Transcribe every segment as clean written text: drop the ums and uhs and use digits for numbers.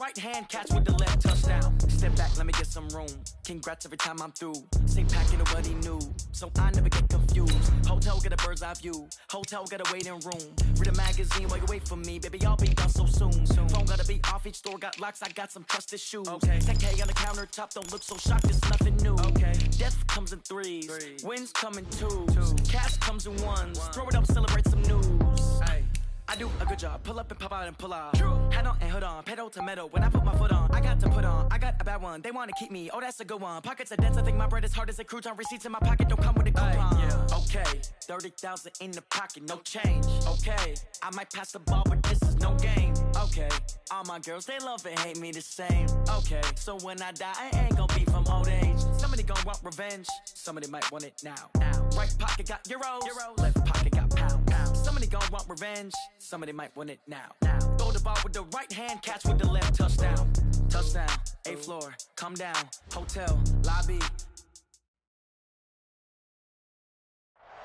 Right hand catch with the left touchdown. Step back, let me get some room. Congrats every time I'm through. Same pack, nobody knew, so I never get confused. Hotel, get a bird's eye view. Hotel, get a waiting room. Read a magazine while you wait for me. Baby, I'll be done so soon. Phone gotta be off, each store got locks. I got some trusted shoes. Okay. 10K on the countertop, don't look so shocked, it's nothing new. Okay. Death comes in threes. Wins come in twos. Cash comes in ones. Throw it up, celebrate some news. Ay. I do a good job, pull up and pop out and pull out. Head on and hood on, pedal to metal. When I put my foot on, I got to put on. I got a bad one, they wanna keep me, oh that's a good one. Pockets are dense, I think my bread is hard as a crouton. Receipts in my pocket don't come with a coupon. Yeah. Okay, 30,000 in the pocket, no change. Okay, I might pass the ball, but this is no game. Okay, all my girls, they love and hate me the same. Okay, so when I die, I ain't gonna be from old age. Somebody gon' want revenge, somebody might want it now. Right pocket got euros, left pocket got pounds. Somebody gon' want revenge, somebody might want it now. Throw the ball with the right hand, catch with the left touchdown. Touchdown, 8th floor, come down, hotel, lobby.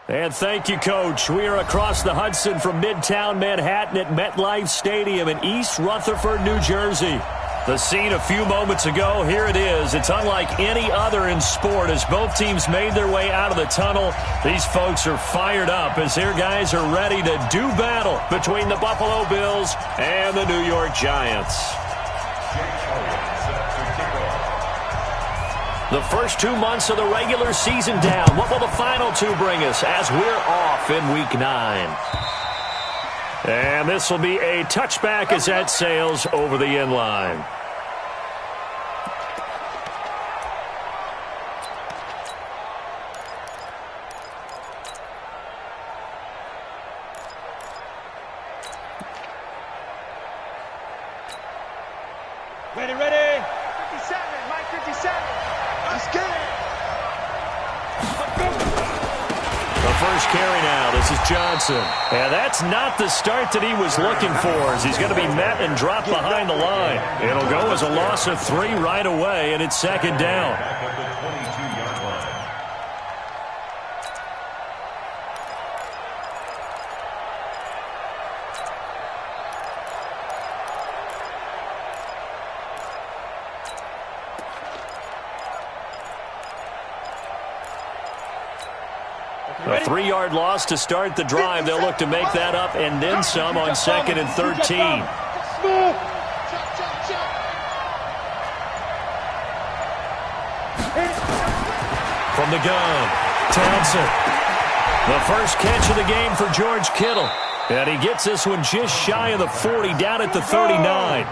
And thank you, Coach. We are across the Hudson from Midtown Manhattan at MetLife Stadium in East Rutherford, New Jersey. The scene a few moments ago, here it is. It's unlike any other in sport as both teams made their way out of the tunnel. These folks are fired up as their guys are ready to do battle between the Buffalo Bills and the New York Giants. The first 2 months of the regular season down. What will the final two bring us as we're off in Week 9? And this will be a touchback as that sails over the end line. Ready. 57, Mike 57. Let's get it. The first carry now. This is Johnson. And that's not the start that he was looking for as he's going to be met and dropped behind the line. It'll go as a loss of 3 right away, and it's second down. A 3-yard loss to start the drive. They'll look to make that up and then some on 2nd and 13. From the gun, Townsend. The first catch of the game for George Kittle. And he gets this one just shy of the 40, down at the 39.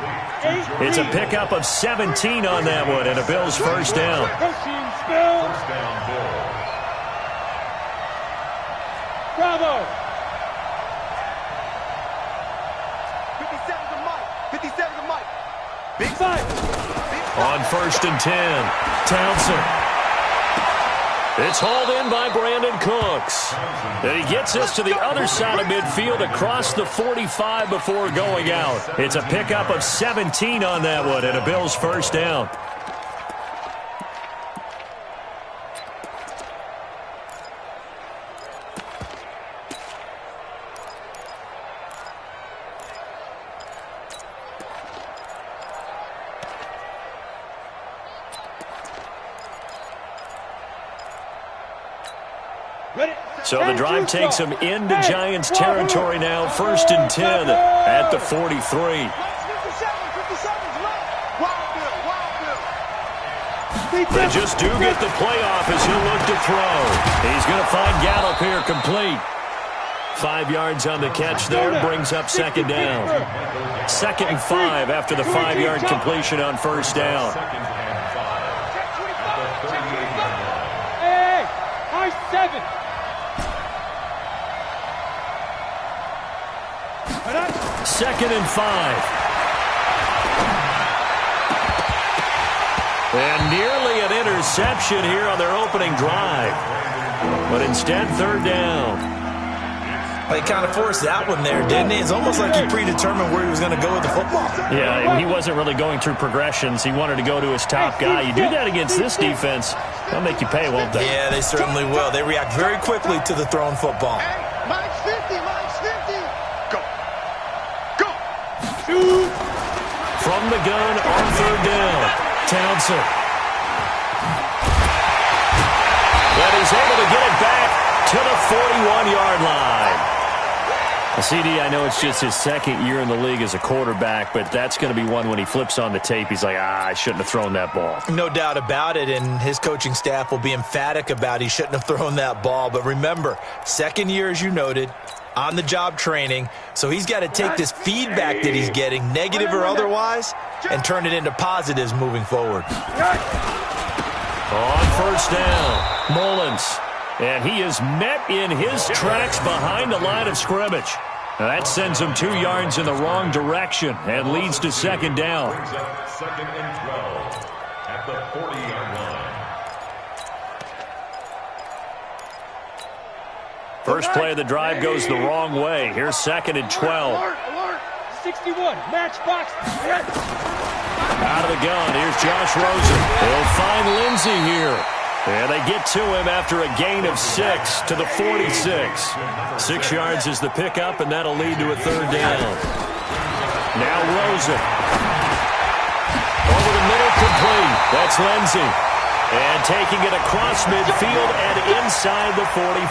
It's a pickup of 17 on that one and a Bills first down. Bravo! 57 to Mike. 57 to Mike. Big fight. On 1st and 10, Townsend. It's hauled in by Brandon Cooks. And he gets this to the other side of midfield across the 45 before going out. It's a pickup of 17 on that one and a Bills first down. So the drive takes him into Giants territory now. 1st and 10 at the 43. They just do get the playoff as he'll look to throw. He's going to find Gallup here complete. 5 yards on the catch there, brings up second down. 2nd and 5 after the 5-yard completion on first down. Hey, I-7. 2nd and 5. And nearly an interception here on their opening drive. But instead, 3rd down. He kind of forced that one there, didn't he? It's almost like he predetermined where he was going to go with the football. Yeah, he wasn't really going through progressions. He wanted to go to his top guy. You do that against this defense, they'll make you pay, won't they? Yeah, they certainly will. They react very quickly to the thrown football. Hey, Mike's 50, Mike's 50. Go. from the gun on third down. Townsend. And he's able to get it back to the 41-yard line. CD, I know it's just his second year in the league as a quarterback, but that's going to be one when he flips on the tape, he's like, I shouldn't have thrown that ball. No doubt about it, and his coaching staff will be emphatic about he shouldn't have thrown that ball. But remember, second year, as you noted, on-the-job training, so he's got to take this feedback that he's getting, negative or otherwise, and turn it into positives moving forward. On first down, Mullins. And he is met in his tracks behind the line of scrimmage. Now that sends him 2 yards in the wrong direction and leads to second down. Second and 12 at the 40-yard line. First play of the drive goes the wrong way. Here's second and 12. Alert! 61, matchbox. Out of the gun, here's Josh Rosen. He'll find Lindsey here. And they get to him after a gain of 6 to the 46. 6 yards is the pickup, and that'll lead to a third down. Now Rosen. Over the middle, complete. That's Lindsey. And taking it across midfield and inside the 45.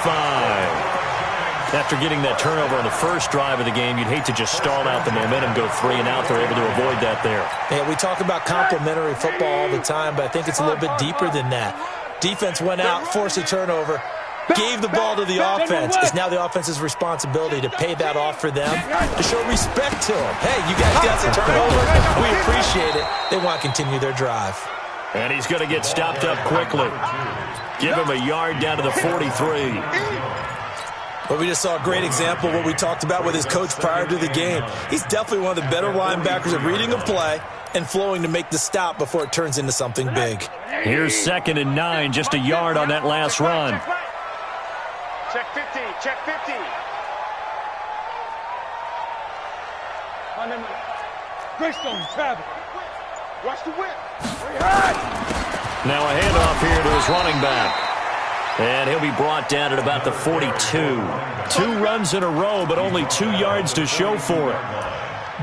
After getting that turnover on the first drive of the game, you'd hate to just stall out the momentum, go 3 and out. They're able to avoid that there. Yeah, we talk about complementary football all the time, but I think it's a little bit deeper than that. Defense went out, forced a turnover, gave the ball to the offense. It's now the offense's responsibility to pay that off for them, to show respect to them. Hey, you guys got the turnover. We appreciate it. They want to continue their drive. And he's going to get stopped up quickly. Give him a yard down to the 43. But we just saw a great example of what we talked about with his coach prior to the game. He's definitely one of the better linebackers at reading a play and flowing to make the stop before it turns into something big. Here's second and 9, just a yard on that last run. Check 50, check 50. Greystone, travel. Watch the whip. Now a handoff here to his running back. And he'll be brought down at about the 42. 2 runs in a row, but only 2 yards to show for it.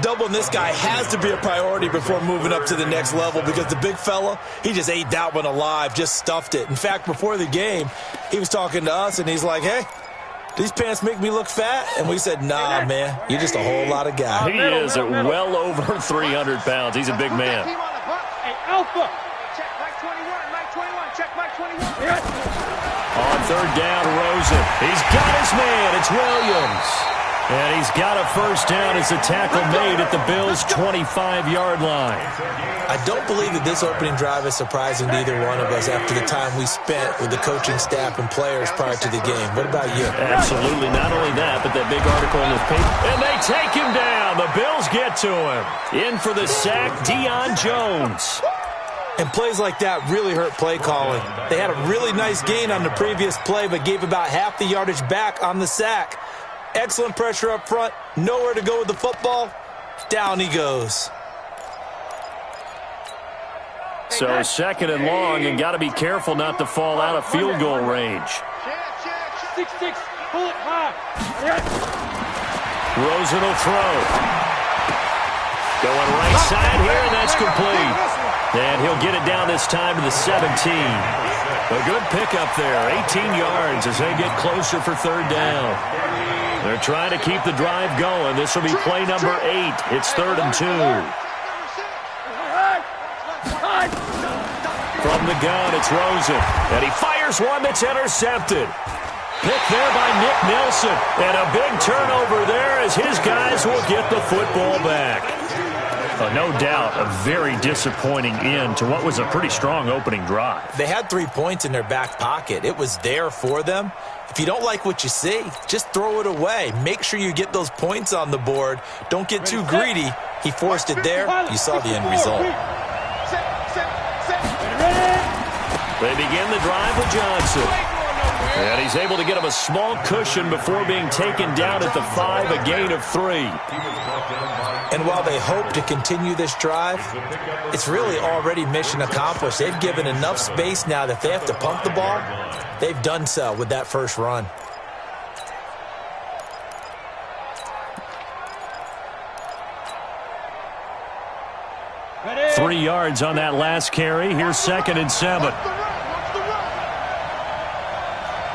Doubling this guy has to be a priority before moving up to the next level because the big fella, he just ate that one alive, just stuffed it. In fact, before the game, he was talking to us, and he's like, hey, these pants make me look fat? And we said, nah, man, you're just a whole lot of guy. He is at well over 300 pounds. He's a big man. Hey, Alpha. Check Mike 21, Mike 21, check Mike 21. On third down, Rosen. He's got his man. It's Williams. And he's got a first down as the tackle made at the Bills' 25-yard line. I don't believe that this opening drive is surprising to either one of us after the time we spent with the coaching staff and players prior to the game. What about you? Absolutely. Not only that, but that big article in the paper. And they take him down. The Bills get to him. In for the sack, Deion Jones. And plays like that really hurt play calling. They had a really nice gain on the previous play, but gave about half the yardage back on the sack. Excellent pressure up front. Nowhere to go with the football. Down he goes. So second and long, and got to be careful not to fall out of field goal range. 6-6, pull it high. Rosen will throw. Going right side here, and that's complete. And he'll get it down this time to the 17. A good pickup there, 18 yards as they get closer for third down. They're trying to keep the drive going. This will be play number 8. It's 3rd and 2. From the gun, it's Rosen. And he fires one that's intercepted. Picked there by Nick Nelson. And a big turnover there as his guys will get the football back. No doubt a very disappointing end to what was a pretty strong opening drive. They had 3 points in their back pocket. It was there for them. If you don't like what you see, just throw it away. Make sure you get those points on the board. Don't get too greedy. He forced it there. You saw the end result. They begin the drive with Johnson. And he's able to get him a small cushion before being taken down at the 5, a gain of 3. And while they hope to continue this drive, it's really already mission accomplished. They've given enough space now that if they have to pump the ball, they've done so with that first run. 3 yards on that last carry. Here's 2nd and 7. Watch the run. Watch the run.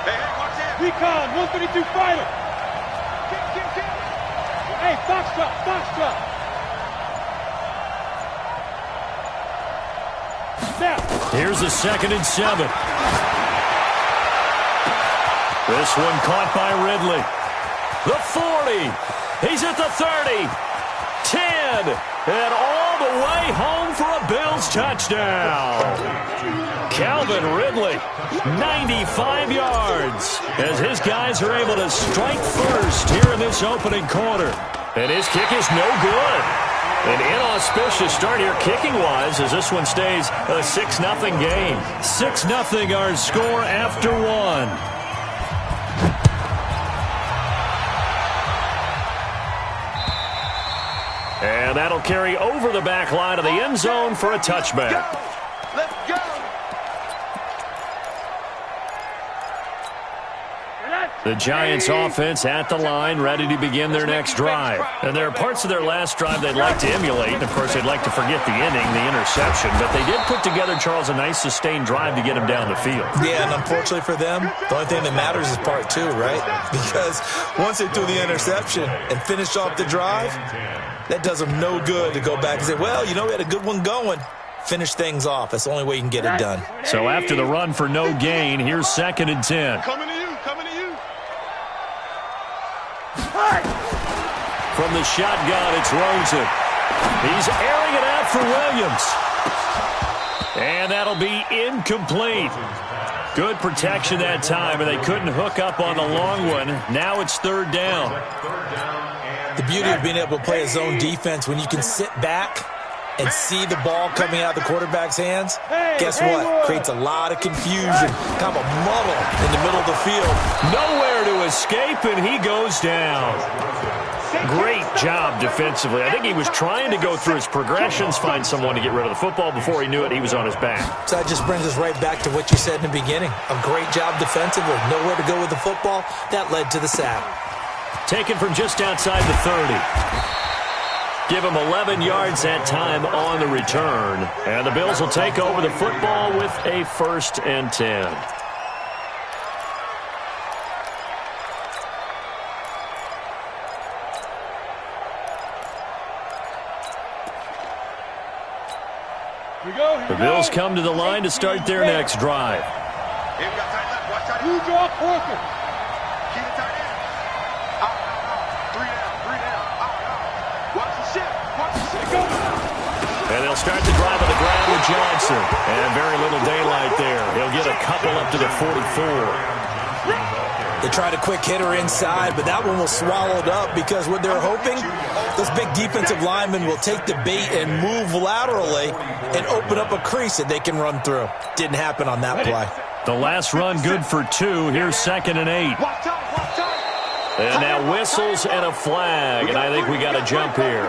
Hey, watch that. Recon, 132 fighter. Kick. Hey, box truck. Snap. Here's a 2nd and 7. This one caught by Ridley. The 40. He's at the 30. 10. And all the way home for a Bills touchdown. Calvin Ridley, 95 yards, as his guys are able to strike first here in this opening quarter. And his kick is no good. An inauspicious start here kicking-wise as this one stays a 6-0 game. 6-0 our score after one. And that'll carry over the back line of the end zone for a touchback. Let's go. The Giants offense at the line, ready to begin their next drive. And there are parts of their last drive they'd like to emulate. And, of course, they'd like to forget the inning, the interception. But they did put together, Charles, a nice sustained drive to get him down the field. Yeah, and unfortunately for them, the only thing that matters is part 2, right? Because once they threw the interception and finished off the drive, that does them no good to go back and say, well, you know, we had a good one going. Finish things off. That's the only way you can get it done. So after the run for no gain, here's 2nd and 10. Coming to you. From the shotgun, it's Rosen. He's airing it out for Williams. And that'll be incomplete. Good protection that time, and they couldn't hook up on the long one. Now it's 3rd down. The beauty of being able to play a zone defense when you can sit back and see the ball coming out of the quarterback's hands, guess what? Creates a lot of confusion, kind of a muddle in the middle of the field. Nowhere to escape, and he goes down. Great job defensively. I think he was trying to go through his progressions, find someone to get rid of the football. Before he knew it, he was on his back. So that just brings us right back to what you said in the beginning. A great job defensively. Nowhere to go with the football. That led to the sack. Taken from just outside the 30. Give him 11 yards that time on the return. And the Bills will take over the football with a 1st and 10. The Bills come to the line to start their next drive. Here we got tight left. Watch tight end. You draw Corker. Keep it tight end. Out. 3 down. Out. Watch the ship. Go. And they'll start the drive on the ground with Johnson. And very little daylight there. He'll get a couple up to the 44. They tried a quick hitter inside, but that one was swallowed up because what they're hoping, those big defensive linemen will take the bait and move laterally and open up a crease that they can run through. Didn't happen on that play. The last run good for 2. Here's 2nd and 8. Watch tight. And now whistles and a flag, and I think we got a jump here.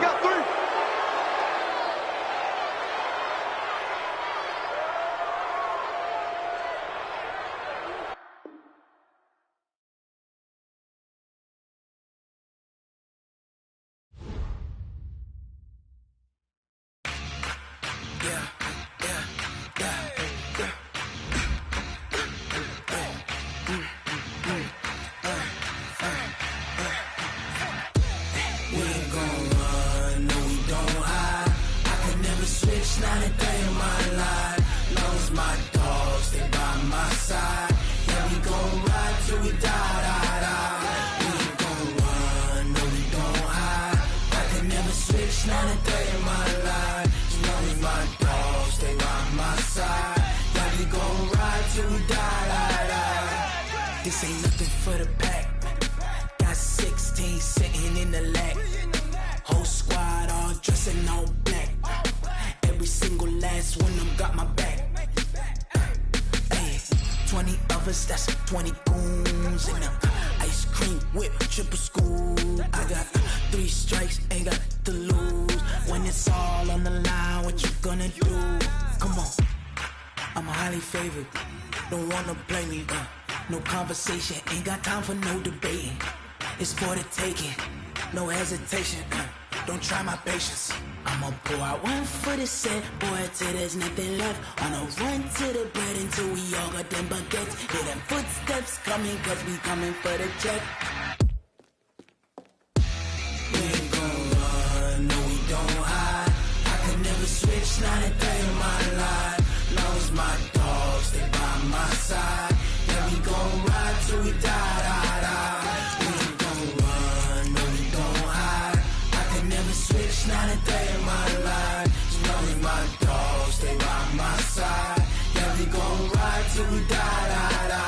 This ain't nothing for the pack. Got 16 sitting in the lap. Whole squad all dressing all black. Every single last one of them got my back. Hey, 20 of us, that's 20 goons in them. Ice cream whip, triple school. I got 3 strikes, ain't got to lose. When it's all on the line, what you gonna do? Come on, I'm highly favored. Don't wanna play me, no conversation, ain't got time for no debating. It's for the taking, no hesitation, don't try my patience. I'm a Go out one for the set, boy, till there's nothing left. On a run to the bed until we all got them baguettes. Hear them footsteps coming, cause we coming for the check. We ain't gon' run, no we don't hide. I can never switch, not a day in my life. Long as my dogs stay by my side. Yeah, we gon' ride till we die, die, die. We ain't gon' run, no we don't hide. I can never switch, not a day in my life. As long as my dogs stay by my side. Yeah, we gon' ride till we die, die, die.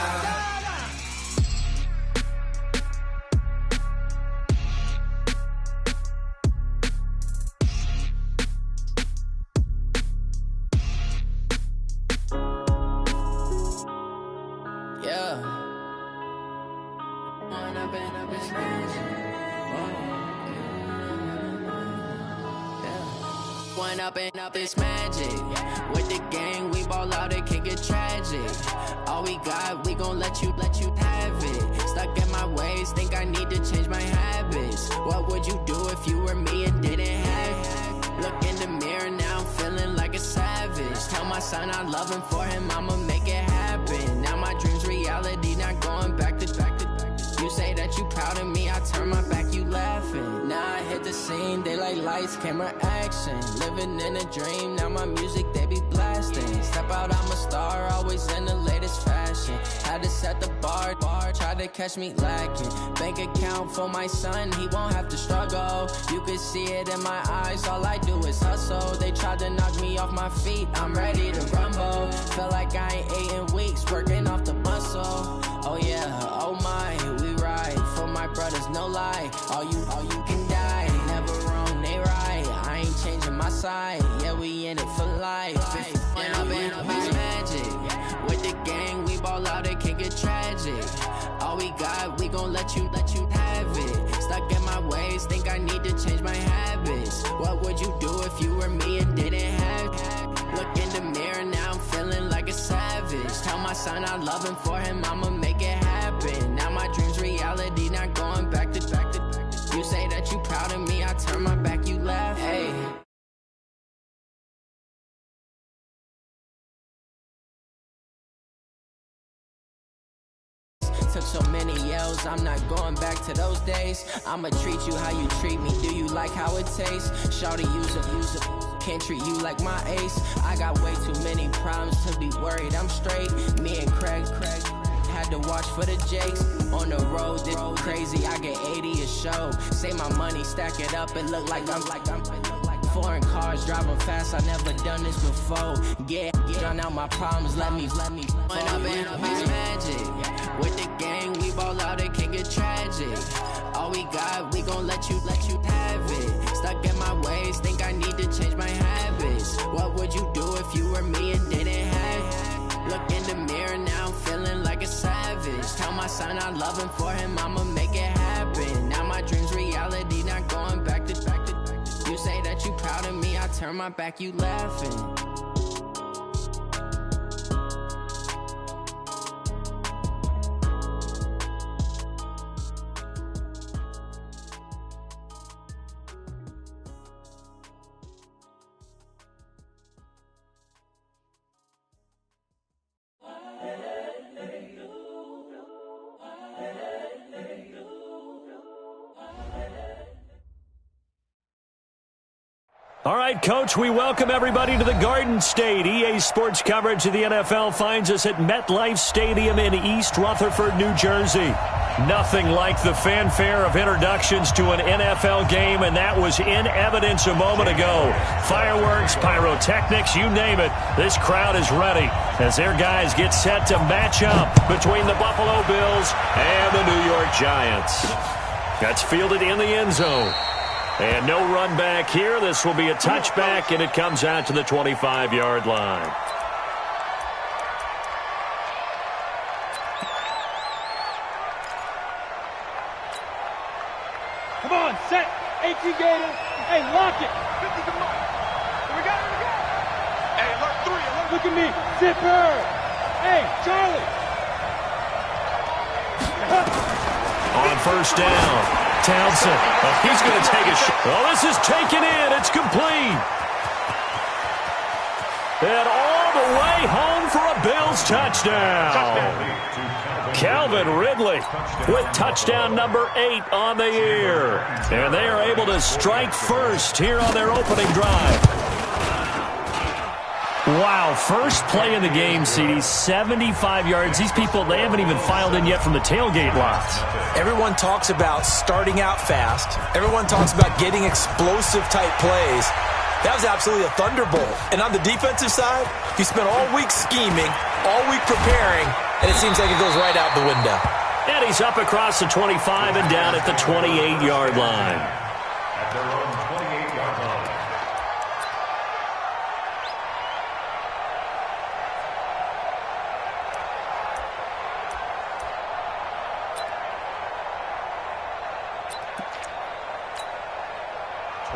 Up this magic. With the gang, we ball out, it can get tragic. All we got, we gon' let you have it. Stuck in my ways, think I need to change my habits. What would you do if you were me and didn't have it? Look in the mirror now, I'm feeling like a savage. Tell my son I love him, for him I'ma make it happen. Now my dream's reality, not going back to. You say that you proud of me, I turn my back, you laughing. Now I hit the scene, they like lights, camera, action. Living in a dream, now my music, they be blasting. Step out, I'm a star, always in the latest fashion. Had to set the bar, try to catch me lacking. Bank account for my son, he won't have to struggle. You can see it in my eyes, all I do is hustle. They tried to knock me off my feet, I'm ready to rumble. Felt like I ain't ate in weeks, working off the muscle. Oh yeah, oh my, we ride for my brothers, no lie. All you can die, never wrong, they right. I ain't changing my side, yeah, we in it for life. When up in this magic, with the gang, we ball out, it can get tragic. All we got, we gon' let you have it. Stuck in my ways, think I need to change my habits. What would you do if you were me and didn't have it? Look in the mirror, now I'm feeling like a savage. Tell my son I love him, for him I'ma make it happen. Now my dream's reality, not going back to. You say that you proud of me, I turn my back, you laugh. Hey. Took so many yells, I'm not going back to those days. I'ma treat you how you treat me, do you like how it tastes? Shawty, use it, can't treat you like my ace. I got way too many problems to be worried, I'm straight. Me and Craig had to watch for the Jakes. On the road, this crazy, I get 80 a show. Say my money, stack it up, it look like I'm foreign cars, driving fast, I never done this before. Yeah, drown out my problems, let me. When up in this magic, with the gang, we ball out, it can get tragic. All we got, we gon' let you have it. Stuck in my ways, think I need to change my habits. What would you do if you were me and didn't have it? Look in the mirror, now I'm feeling like a savage. Tell my son I love him, for him I'ma make it happen. Now my dream's reality, not going back to. You say that you proud of me, I turn my back, you laughing. All right, Coach, we welcome everybody to the Garden State. EA Sports coverage of the NFL finds us at MetLife Stadium in East Rutherford, New Jersey. Nothing like the fanfare of introductions to an NFL game, and that was in evidence a moment ago. Fireworks, pyrotechnics, you name it. This crowd is ready as their guys get set to match up between the Buffalo Bills and the New York Giants. That's fielded in the end zone. And no run back here. This will be a touchback, and it comes out to the 25-yard line. Come on, set. 18 Gator. Hey, lock it. 50 to mark. We got it. Hey, alert 3. Alert. Look at me. Zipper. Hey, Charlie. On first down, Townsend. He's going to take a shot. Oh, this is taken in. It's complete. And all the way home for a Bills touchdown. Calvin Ridley with touchdown number 8 on the year. And they are able to strike first here on their opening drive. Wow, first play of the game, CD, 75 yards. These people, they haven't even filed in yet from the tailgate lots. Everyone talks about starting out fast. Everyone talks about getting explosive-type plays. That was absolutely a thunderbolt. And on the defensive side, you spent all week scheming, all week preparing, and it seems like it goes right out the window. And he's up across the 25 and down at the 28-yard line. At their own 28-yard line.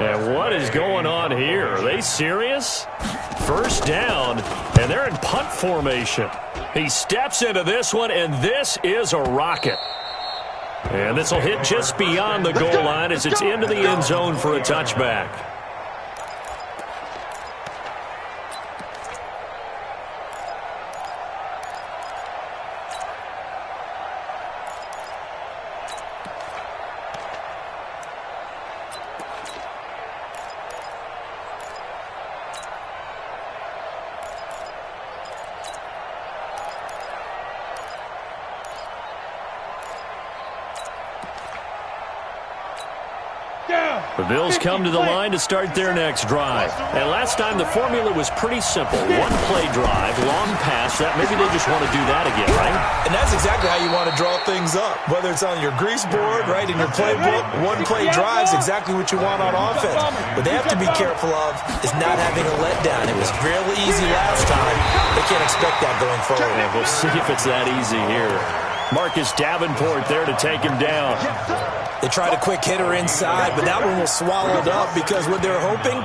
And what is going on here? Are they serious? First down, and they're in punt formation. He steps into this one, and this is a rocket. And this will hit just beyond the goal line as it's into the end zone for a touchback. The Bills come to the line to start their next drive. And last time the formula was pretty simple. One play drive, long pass. That maybe they just want to do that again, right? And that's exactly how you want to draw things up. Whether it's on your grease board, right, in your playbook, one play drive is exactly what you want on offense. What they have to be careful of is not having a letdown. It was real easy last time. They can't expect that going forward. And we'll see if it's that easy here. Marcus Davenport there to take him down. They tried a quick hitter inside, but that one was swallowed up because what they're hoping,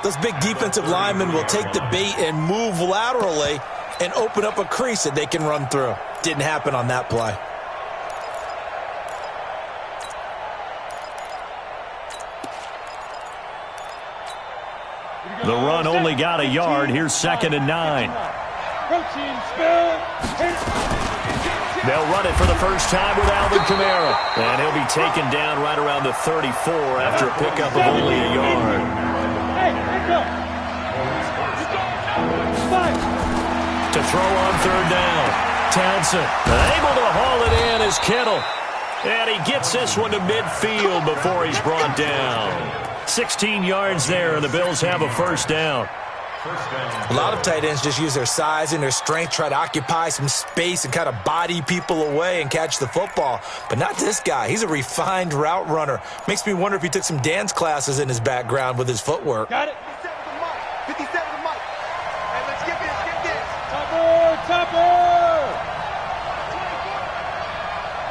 those big defensive linemen will take the bait and move laterally and open up a crease that they can run through. Didn't happen on that play. The run only got a yard. Here's 2nd and 9. They'll run it for the first time with Alvin Kamara. And he'll be taken down right around the 34 after a pickup of only a yard. To throw on 3rd down. Townsend able to haul it in as Kittle. And he gets this one to midfield before he's brought down. 16 yards there, and the Bills have a first down. A lot of tight ends just use their size and their strength, try to occupy some space and kind of body people away and catch the football. But not this guy. He's a refined route runner. Makes me wonder if he took some dance classes in his background with his footwork. Got it. 57 to Mike. Hey, let's get this, Topper!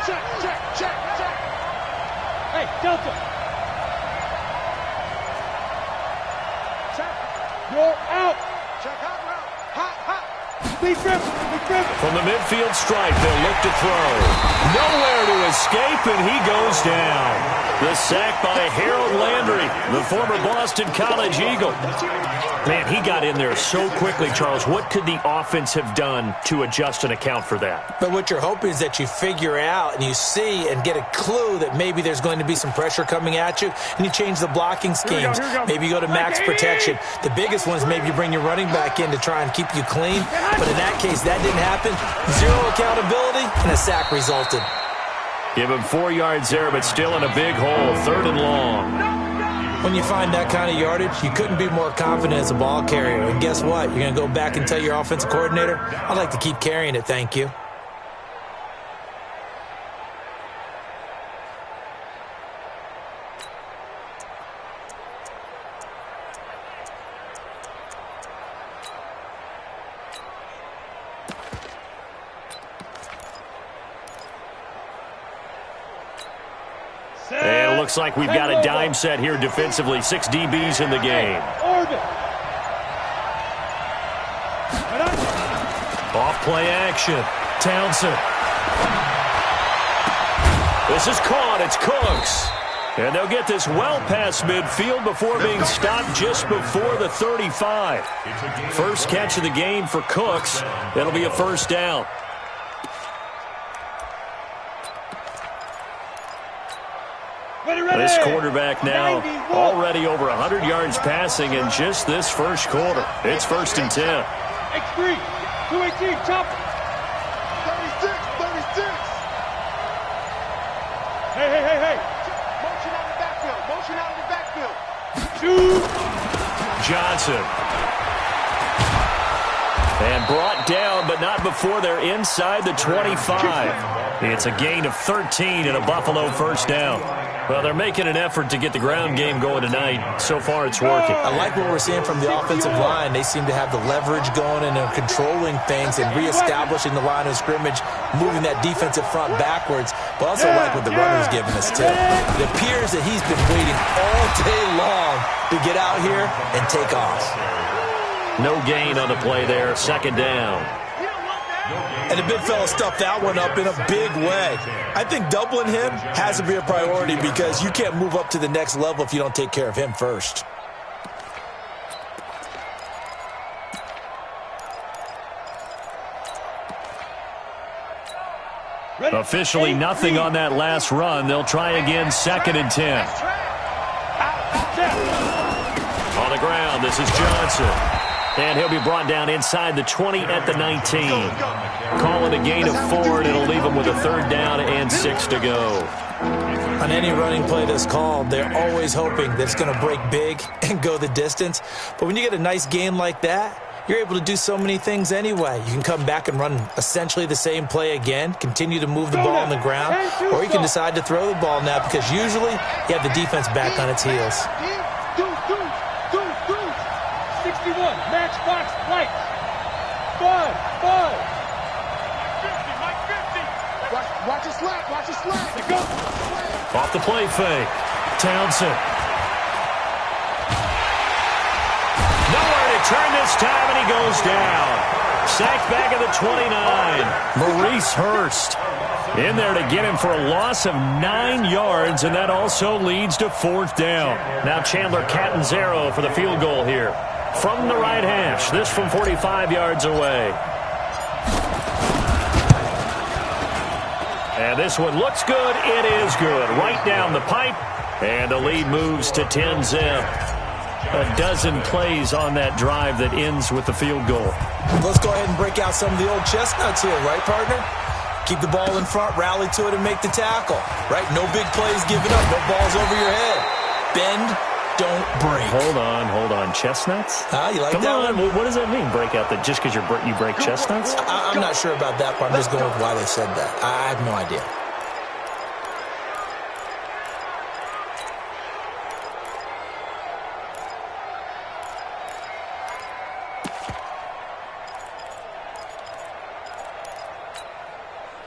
Check. Hey, Delta! You're out! Check hot route. Hot. Be driven! From the midfield stripe, they'll look to throw. Nowhere to escape, and he goes down. The sack by Harold Landry, the former Boston College Eagle. Man, he got in there so quickly, Charles. What could the offense have done to adjust and account for that? But what you're hoping is that you figure out and you see and get a clue that maybe there's going to be some pressure coming at you, and you change the blocking schemes. Maybe you go to max protection. The biggest one is maybe you bring your running back in to try and keep you clean. But in that case, that didn't happen. Zero accountability, and a sack resulted. Give him 4 yards there, but still in a big hole. 3rd and long. When you find that kind of yardage, you couldn't be more confident as a ball carrier. And guess what? You're going to go back and tell your offensive coordinator, I'd like to keep carrying it, thank you. And it looks like we've got a dime set here defensively. 6 DBs in the game. Off play action. Townsend. This is caught. It's Cooks. And they'll get this well past midfield before being stopped just before the 35. First catch of the game for Cooks. That'll be a first down. This quarterback now already over 100 yards passing in just this first quarter. It's 1st and 10. X3, 218, chop. 36, 36. Hey. Motion out of the backfield. Motion out of the backfield. Shoot. Johnson. And brought down, but not before they're inside the 25. It's a gain of 13 and a Buffalo first down. Well, they're making an effort to get the ground game going tonight. So far, it's working. I like what we're seeing from the offensive line. They seem to have the leverage going and they're controlling things and reestablishing the line of scrimmage, moving that defensive front backwards. But also like what the runner's giving us, too. It appears that he's been waiting all day long to get out here and take off. No gain on the play there. 2nd down. And the big fella stuffed that one up in a big way. I think doubling him has to be a priority because you can't move up to the next level if you don't take care of him first. Officially nothing on that last run. They'll try again 2nd and 10. On the ground, this is Johnson. And he'll be brought down inside the 20 at the 19. Call it a gain of 4, and it'll leave them with a 3rd down and 6 to go. On any running play that's called, they're always hoping that it's going to break big and go the distance. But when you get a nice gain like that, you're able to do so many things anyway. You can come back and run essentially the same play again, continue to move the ball on the ground, or you can decide to throw the ball now because usually you have the defense back on its heels. 61, matchbox lights. 5. Watch it slap. Watch it slap. Let's go. Off the play fake. Townsend. Nowhere to turn this time, and he goes down. Sacked back at the 29. Maurice Hurst in there to get him for a loss of 9 yards, and that also leads to 4th down. Now Chandler Catanzaro for the field goal here. From the right hash, this from 45 yards away. And this one looks good. It is good. Right down the pipe. And the lead moves to 10-zip. A dozen plays on that drive that ends with the field goal. Let's go ahead and break out some of the old chestnuts here, right, partner? Keep the ball in front, rally to it, and make the tackle. Right? No big plays given up. No balls over your head. Bend. Don't break. Hold on. Chestnuts? You like Come that on. one? What does that mean, break out? That just because you break chestnuts? I'm not sure about that part. I'm just going with why they said that. I have no idea.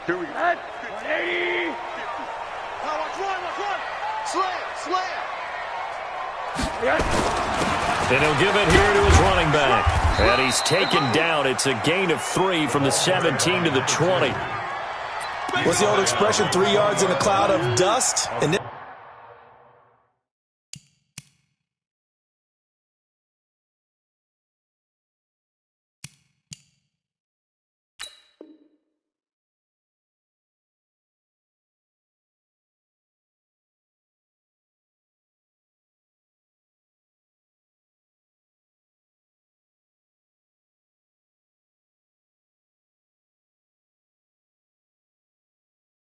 Here we go. 180. Now watch run. Slam. And he'll give it here to his running back. And he's taken down. It's a gain of 3 from the 17 to the 20. What's the old expression? 3 yards in a cloud of dust? And in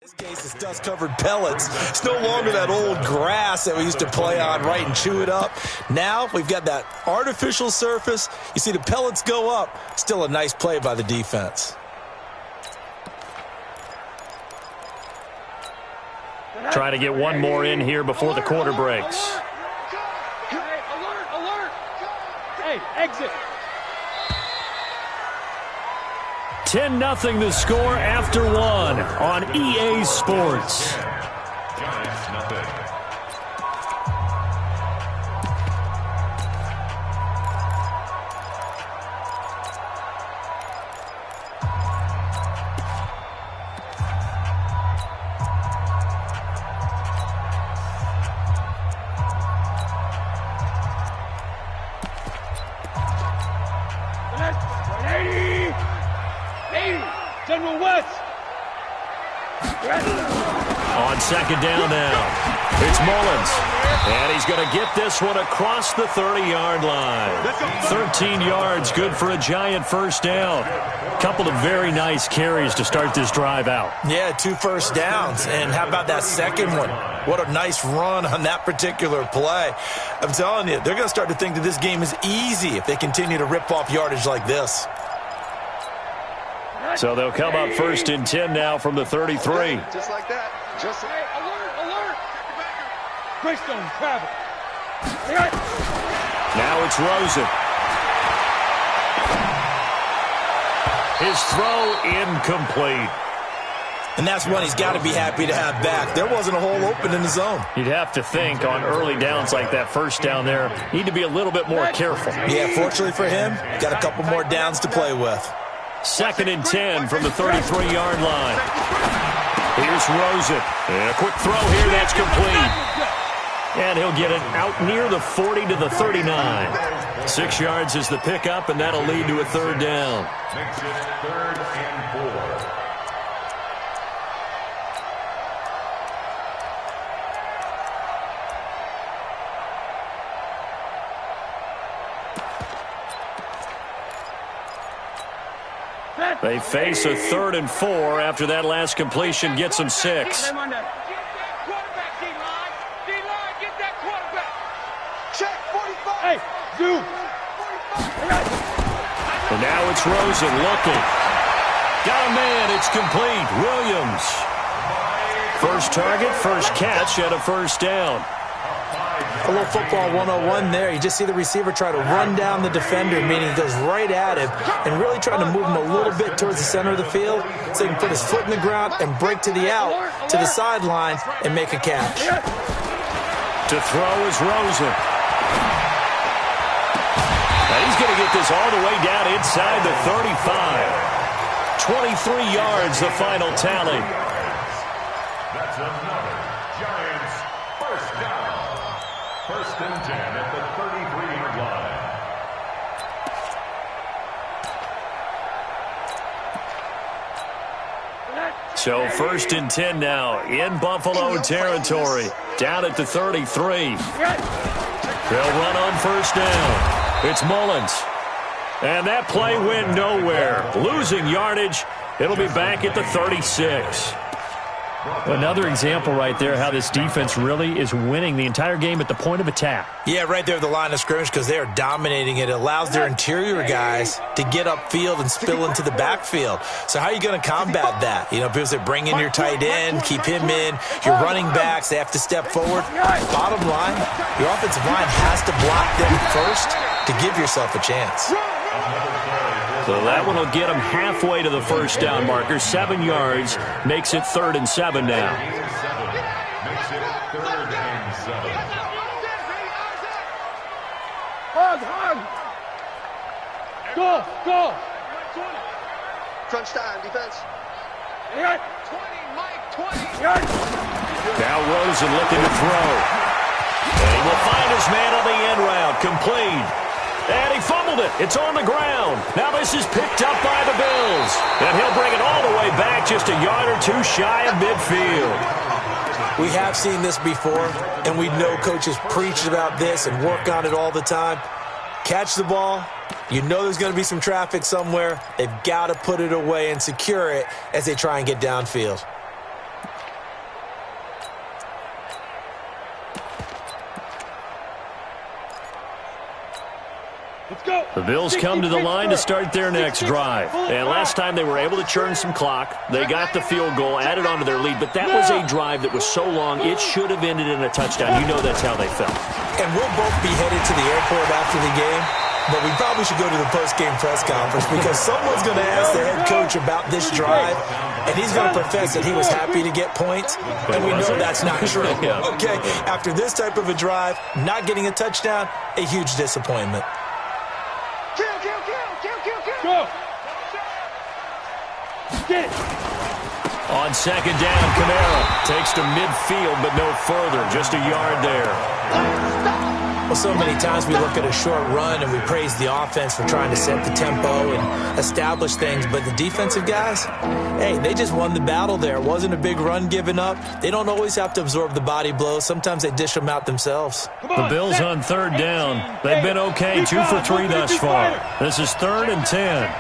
this case, it's dust-covered pellets. It's no longer that old grass that we used to play on, right, and chew it up. Now we've got that artificial surface. You see the pellets go up. Still a nice play by the defense. Trying to get one more in here before the quarter breaks. Hey, alert. Hey, exit. 10-0 the score after 1 on EA Sports. Giants nothing. General West. On second down now. It's Mullins. And he's going to get this one across the 30-yard line. 13 yards, good for a giant first down. Couple of very nice carries to start this drive out. Yeah, 2 first downs. And how about that second one? What a nice run on that particular play. I'm telling you, they're going to start to think that this game is easy if they continue to rip off yardage like this. So they'll come up 1st and 10 now from the 33. Just like that. Just like Hey, alert! Greystone, travel. Now it's Rosen. His throw incomplete. And that's one he's got to be happy to have back. There wasn't a hole open in the zone. You'd have to think on early downs like that first down there, need to be a little bit more careful. Yeah, fortunately for him, got a couple more downs to play with. 2nd and 10 from the 33-yard line. Here's Rosen. And a quick throw here, that's complete. And he'll get it out near the 40 to the 39. 6 yards is the pickup, and that'll lead to a 3rd down. Makes it 3rd and 4. They face a 3rd and 4 after that last completion gets them 6. check 45. Hey, dude. And now it's Rosen looking. Got a man, it's complete. Williams. First target, first catch, and a first down. A little football 101 there. You just see the receiver try to run down the defender, meaning he goes right at him and really trying to move him a little bit towards the center of the field so he can put his foot in the ground and break to the out, to the sideline, and make a catch. To throw is Rosen. Now he's going to get this all the way down inside the 35. 23 yards, the final tally. That's another Giants first down. 1st and 10 at the 33-yard line. So 1st and 10 now in Buffalo territory. Down at the 33. They'll run on first down. It's Mullins. And that play went nowhere. Losing yardage. It'll be back at the 36. Another example right there how this defense really is winning the entire game at the point of attack. Yeah, right there at the line of scrimmage because they are dominating it. It allows their interior guys to get upfield and spill into the backfield. So how are you going to combat that? You know, because they bring in your tight end, keep him in. Your running backs, they have to step forward. Bottom line, your offensive line has to block them first to give yourself a chance. So that one will get them halfway to the first down marker. 7 yards makes it 3rd and 7 now. Makes it 3rd and 7. Hug. Go. Crunch time, defense. 20, Mike, 20. Now Rosen looking to throw. And he will find his man on the end route. Complete. And he fumbled it. It's on the ground. Now this is picked up by the Bills. And he'll bring it all the way back just a yard or two shy of midfield. We have seen this before, and we know coaches preach about this and work on it all the time. Catch the ball. You know there's going to be some traffic somewhere. They've got to put it away and secure it as they try and get downfield. The Bills come to the line to start their next drive. And last time they were able to churn some clock. They got the field goal, added on to their lead. But that was a drive that was so long, it should have ended in a touchdown. You know that's how they felt. And we'll both be headed to the airport after the game. But we probably should go to the post-game press conference because someone's going to ask the head coach about this drive, and he's going to profess that he was happy to get points, and we know that's not true. Okay, after this type of a drive, not getting a touchdown, a huge disappointment. Kill. Go. Get it. On second down, Kamara takes to midfield, but no further. Just a yard there. Well, so many times we look at a short run and we praise the offense for trying to set the tempo and establish things, but the defensive guys, hey, they just won the battle there. It wasn't a big run given up. They don't always have to absorb the body blows. Sometimes they dish them out themselves. The Bills on third down. They've been okay, 2 for 3 thus far. This is 3rd and 10.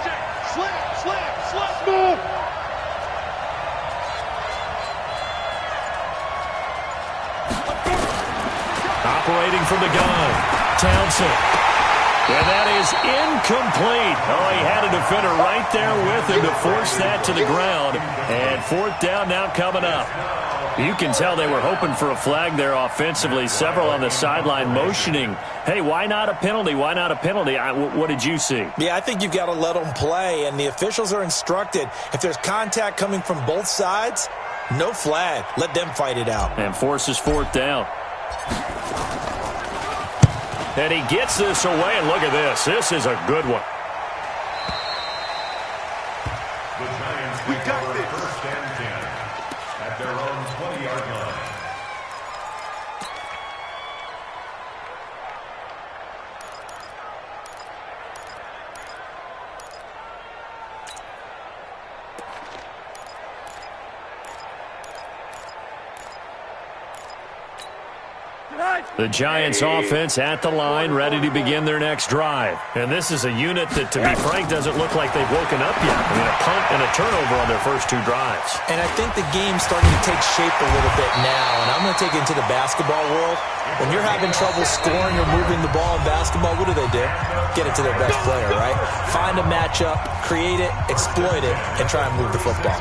Operating from the gun, Townsend. And that is incomplete. Oh, he had a defender right there with him to force that to the ground. And 4th down now coming up. You can tell they were hoping for a flag there offensively. Several on the sideline motioning, hey, why not a penalty? Why not a penalty? What did you see? Yeah, I think you've got to let them play, and the officials are instructed. If there's contact coming from both sides, no flag. Let them fight it out. And forces 4th down. And he gets this away, and look at this. This is a good one. The Giants We got this. 1st and 10 at their own 20-yard line. The Giants offense at the line, ready to begin their next drive. And this is a unit that, to be frank, doesn't look like they've woken up yet. I mean, a punt and a turnover on their first 2 drives. And I think the game's starting to take shape a little bit now. And I'm going to take it into the basketball world. When you're having trouble scoring or moving the ball in basketball, what do? Get it to their best player, right? Find a matchup, create it, exploit it, and try and move the football.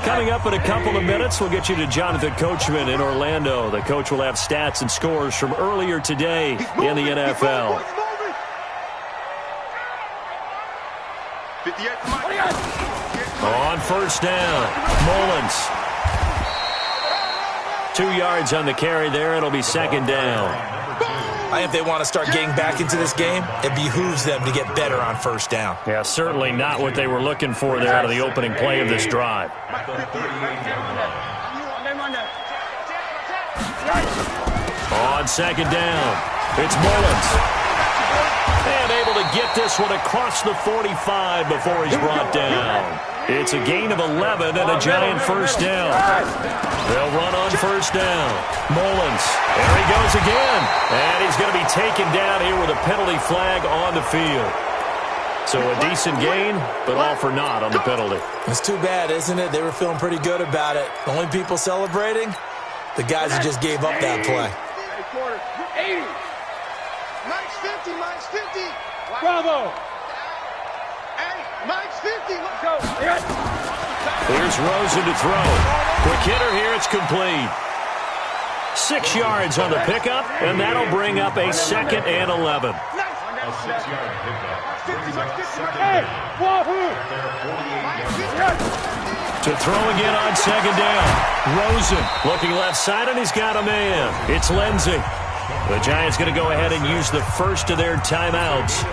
Coming up in a couple of minutes, we'll get you to Jonathan Coachman in Orlando. The coach will have stats and scores from earlier today in the NFL. On 1st down, Mullins. 2 yards on the carry there. It'll be 2nd down. If they want to start getting back into this game, it behooves them to get better on 1st down. Yeah, certainly not what they were looking for there out of the opening play of this drive. On 2nd down, it's Mullins. And able to get this one across the 45 before he's brought down. It's a gain of 11 and a Giant 1st down. They'll run on 1st down. Mullins, there he goes again. And he's going to be taken down here with a penalty flag on the field. So a decent gain, but all for naught on the penalty. It's too bad, isn't it? They were feeling pretty good about it. The only people celebrating, the guys who just gave up that play. 80. Mike's 50, Mike's 50. Bravo. Hey, Mike's 50. Let's go. Here's Rosen to throw. Quick hitter here, it's complete. 6 yards on the pickup, and that'll bring up a 2nd and 11. A 6-yard pickup. Hey, wahoo. To throw again on 2nd down. Rosen looking left side, and he's got a man. It's Lindsey. The Giants going to go ahead and use the first of their timeouts,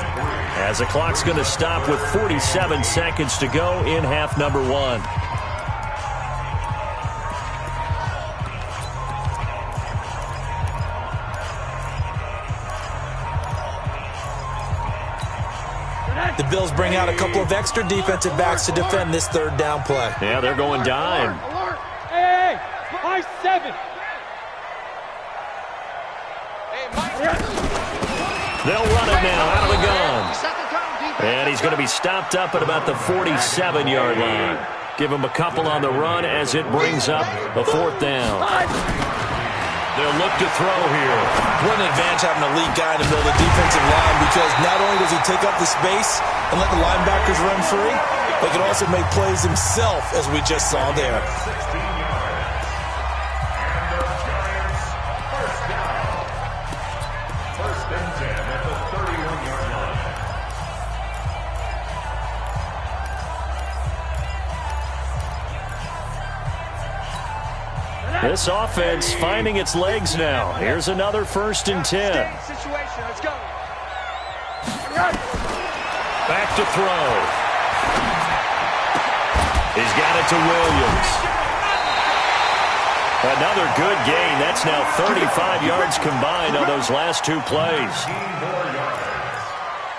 as the clock's going to stop with 47 seconds to go in half number 1. The Bills bring out a couple of extra defensive backs to defend this 3rd down play. Yeah, they're going dime. Alert. Hey, Mike 7. They'll run it now out of the gun. And he's going to be stopped up at about the 47-yard line. Give him a couple on the run as it brings up a 4th down. They'll look to throw here. What an advantage having an elite guy in the middle of the defensive line, because not only does he take up the space and let the linebackers run free, but he can also make plays himself, as we just saw there. This offense finding its legs now. Here's another 1st and 10. Let's go. Back to throw. He's got it to Williams. Another good gain. That's now 35 yards combined on those last 2 plays.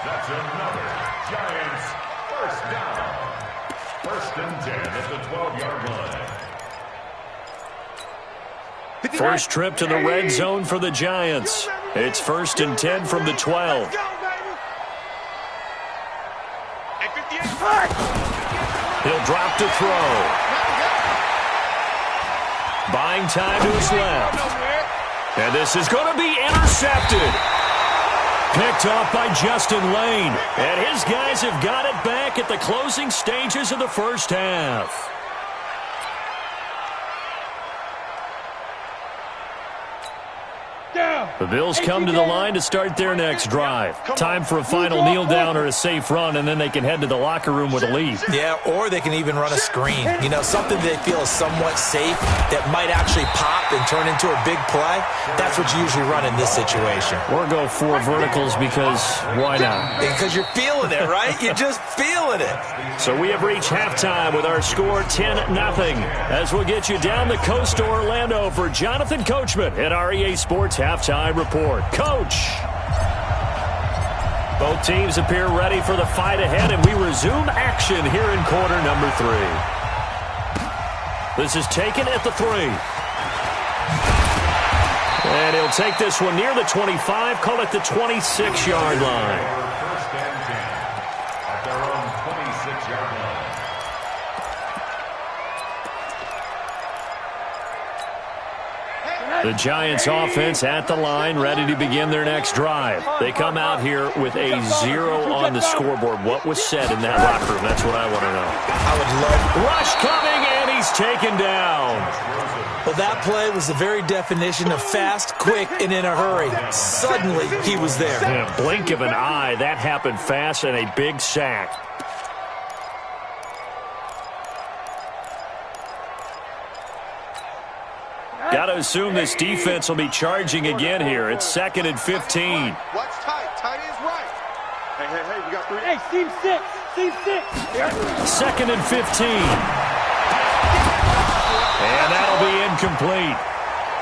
That's another Giants first down. 1st and 10 at the 12-yard line. First trip to the red zone for the Giants. It's 1st and 10 from the 12. He'll drop to throw. Buying time to his left. And this is going to be intercepted. Picked off by Justin Lane. And his guys have got it back at the closing stages of the first half. The Bills come to the line to start their next drive. Time for a final kneel down or a safe run, and then they can head to the locker room with a lead. Yeah, or they can even run a screen. You know, something they feel is somewhat safe that might actually pop and turn into a big play. That's what you usually run in this situation. Or go 4 verticals because why not? Because you're feeling it, right? You're just feeling it. So we have reached halftime with our score 10-0. As we'll get you down the coast to Orlando for Jonathan Coachman at our EA Sports Halftime Report. Coach! Both teams appear ready for the fight ahead, and we resume action here in quarter number 3. This is taken at the 3. And he'll take this one near the 25, call it the 26-yard line. First and 10 at their own 26-yard line. The Giants offense at the line, ready to begin their next drive. They come out here with a 0 on the scoreboard. What was said in that locker room? That's what I want to know. I would love... Rush coming, and he's taken down. Well, that play was the very definition of fast, quick, and in a hurry. Suddenly, he was there. In a blink of an eye, that happened fast, and a big sack. Got to assume this defense will be charging again here. It's 2nd and 15. Watch tight. Tight is right. Hey, we got 3. Hey, team 6. Team 6. 2nd and 15. And that'll be incomplete.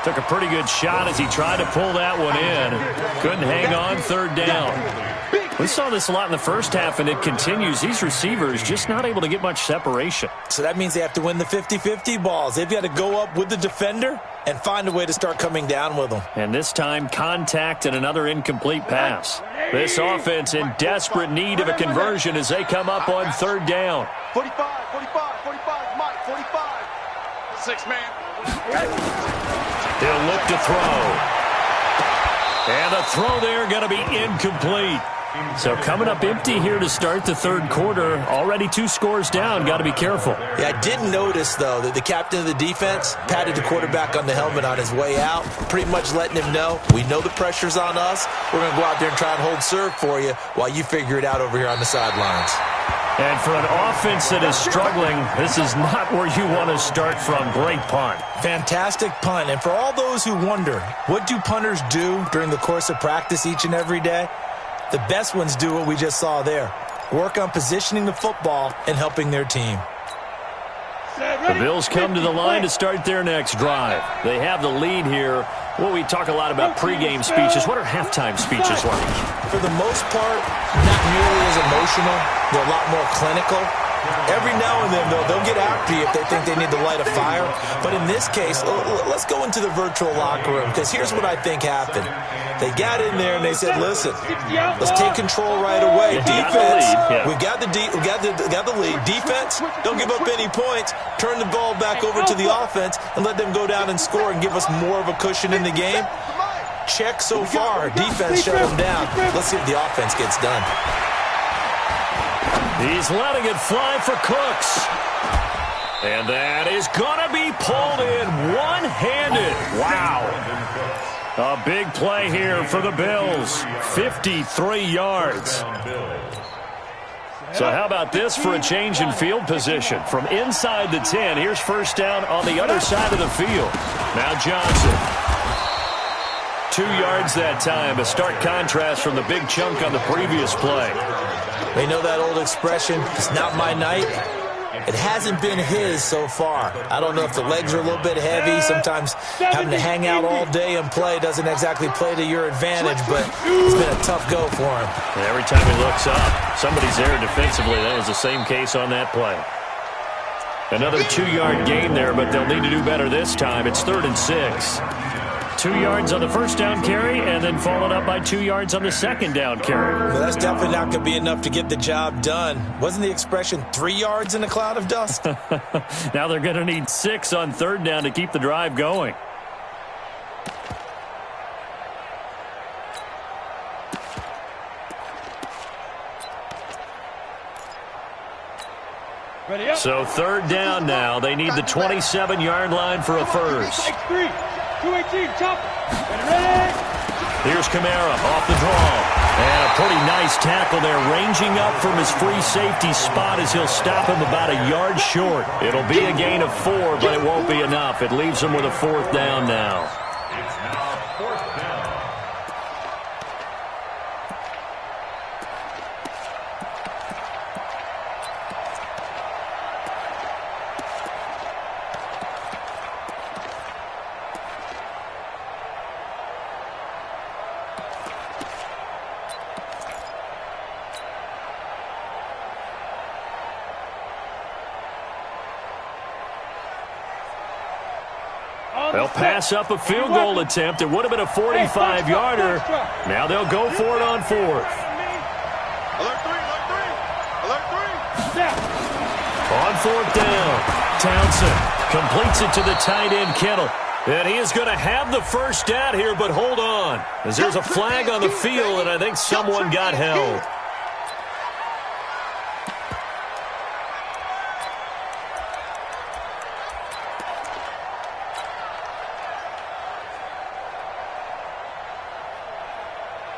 Took a pretty good shot as he tried to pull that one in. Couldn't hang on, 3rd down. We saw this a lot in the first half, and it continues. These receivers just not able to get much separation. So that means they have to win the 50-50 balls. They've got to go up with the defender and find a way to start coming down with them. And this time, contact and another incomplete pass. This offense in desperate need of a conversion as they come up on 3rd down. 45, Mike, 45. 6 man. He'll look to throw. And the throw there going to be incomplete. So coming up empty here to start the 3rd quarter. Already 2 scores down. Got to be careful. Yeah, I did notice, though, that the captain of the defense patted the quarterback on the helmet on his way out, pretty much letting him know, we know the pressure's on us. We're going to go out there and try and hold serve for you while you figure it out over here on the sidelines. And for an offense that is struggling, this is not where you want to start from. Great punt. Fantastic punt. And for all those who wonder, what do punters do during the course of practice each and every day? The best ones do what we just saw there. Work on positioning the football and helping their team. The Bills come to the line to start their next drive. They have the lead here. Well, we talk a lot about pregame speeches. What are halftime speeches like? For the most part, not nearly as emotional. They're a lot more clinical. Every now and then, though, they'll get after you if they think they need to light a fire. But in this case, let's go into the virtual locker room, because here's what I think happened. They got in there and they said, listen, let's take control right away. Defense, we got the lead. Defense, don't give up any points. Turn the ball back over to the offense and let them go down and score and give us more of a cushion in the game. Check so far. Defense shut them down. Let's see if the offense gets done. He's letting it fly for Cooks. And that is going to be pulled in one-handed. Wow. A big play here for the Bills. 53 yards. So how about this for a change in field position? From inside the 10, here's first down on the other side of the field. Now Johnson. 2 yards that time, a stark contrast from the big chunk on the previous play. They know that old expression, it's not my night. It hasn't been his so far. I don't know if the legs are a little bit heavy. Sometimes having to hang out all day and play doesn't exactly play to your advantage, but it's been a tough go for him. And every time he looks up, somebody's there defensively. That was the same case on that play. Another 2-yard gain there, but they'll need to do better this time. It's 3rd and 6. 2 yards on the first down carry, and then followed up by 2 yards on the second down carry. Well, that's definitely not going to be enough to get the job done. Wasn't the expression 3 yards in a cloud of dust? Now they're going to need 6 on 3rd down to keep the drive going. So 3rd down now. They need the 27-yard line for a first. 218, chop. Ready. Here's Kamara off the draw. And a pretty nice tackle there, ranging up from his free safety spot as he'll stop him about a yard short. It'll be a gain of 4, but it won't be enough. It leaves him with a 4th down now. It's now 4th down. They'll pass up a field goal attempt. It would have been a 45-yarder. Now they'll go for it on 4th. Alert 3, alert 3, alert 3. On 4th down, Townsend completes it to the tight end, Kittle. And he is going to have the first down here, but hold on, as there's a flag on the field, and I think someone got held.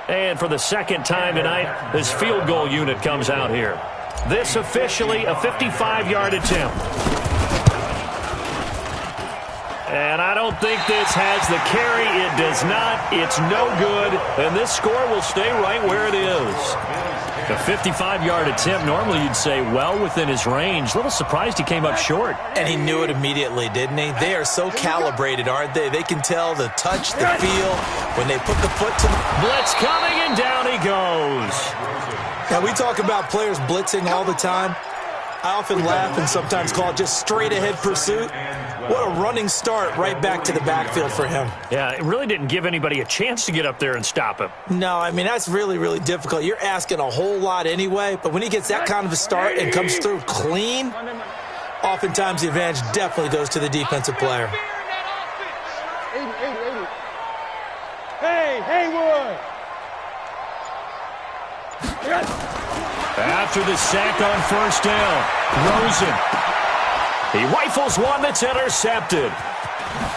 And for the second time tonight, this field goal unit comes out here. This officially a 55-yard attempt. And I don't think this has the carry. It does not. It's no good. And this score will stay right where it is. A 55-yard attempt, normally you'd say well within his range. A little surprised he came up short. And he knew it immediately, didn't he? They are so calibrated, aren't they? They can tell the touch, the feel, when they put the foot to the... Blitz coming, and down he goes. Now, we talk about players blitzing all the time. I often laugh and sometimes call it just straight-ahead pursuit. What a running start right back to the backfield for him. Yeah, it really didn't give anybody a chance to get up there and stop him. No, I mean, that's really, really difficult. You're asking a whole lot anyway, but when he gets that kind of a start and comes through clean, oftentimes the advantage definitely goes to the defensive player. Hey, Haywood! After the sack on first down, Rosen. He rifles one that's intercepted.